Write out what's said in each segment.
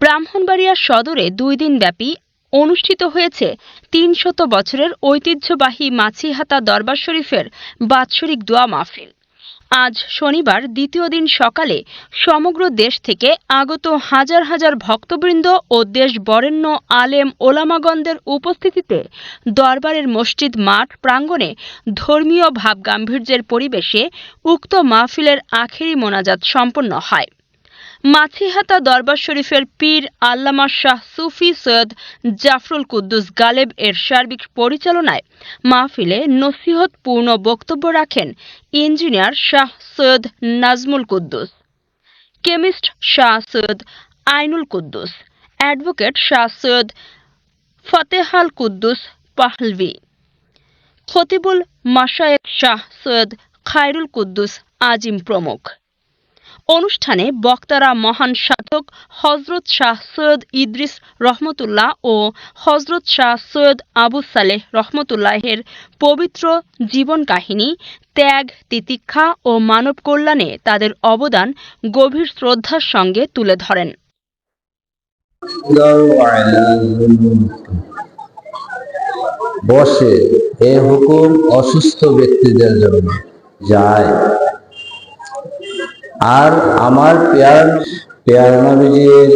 ব্রাহ্মণবাড়িয়া সদরে 2 দিনব্যাপী অনুষ্ঠিত হয়েছে 300 বছরের ঐতিহ্যবাহী মাছিহাতা দরবার শরীফের বাৎসরিক দোয়া মাহফিল। আজ শনিবার দ্বিতীয় দিন সকালে সমগ্র দেশ থেকে আগত হাজার হাজার ভক্তবৃন্দ ও দেশ বরেণ্য আলেম ওলামাগণদের উপস্থিতিতে দরবারের মসজিদ মাঠ প্রাঙ্গণে ধর্মীয় ভাবগাম্ভীর্যের পরিবেশে উক্ত মাহফিলের আখেরি মোনাজাত সম্পন্ন হয়। মাছিহাতা দরবার শরীফের পীর আল্লামা শাহ সুফি সৈয়দ জাফরুল কুদ্দুস গালেব এর সার্বিক পরিচালনায় মাহফিলে নসিহতপূর্ণ বক্তব্য রাখেন engineer Shah Syed Nazmul Quddus, chemist Shah Syed Ainul Quddus, advocate Shah Syed Fatehal Quddus Pahlavi, খতিবুল মাশায়েখ শাহ সৈয়দ খায়রুল কুদ্দুস আজিম প্রমুখ। অনুষ্ঠানে বক্তারা মহান সাধক হযরত শাহ সৈয়দ ইদ্রিস রহমতুল্লাহ ও হযরত শাহ সৈয়দ আবু সালেহ রহমতুল্লাহের পবিত্র জীবন কাহিনী, ত্যাগ, তিতিক্ষা ও মানব কল্যাণে তাদের অবদান গভীর শ্রদ্ধার সঙ্গে তুলে ধরেন। বসে এ হুকুম অসুস্থ ব্যক্তিদের জন্য যায়। আর আমার প্যার নবীজির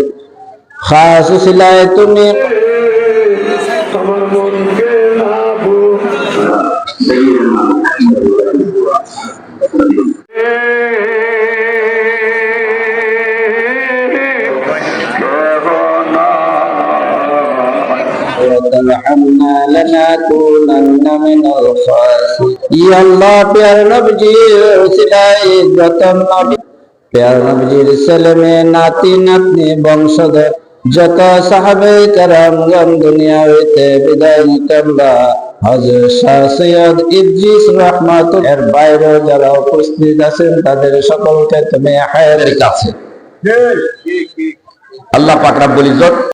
খাস সিলায় তুমি প্যার নবীজির ছেলে মেয়ে, নাতি নাতনি, বংশধর যত সাহাবে কেরামগণ দুনিয়া হইতে বিদায় নিতেন বা হযরত শাহ সৈয়দ ইদ্রিস রহমাতুল্লাহ এর বাইরে যারা উপস্থিত আছেন তাদের সকলকে তুমি হায়াতের কাছে আল্লাহ পাক রব্বুল ইজ্জত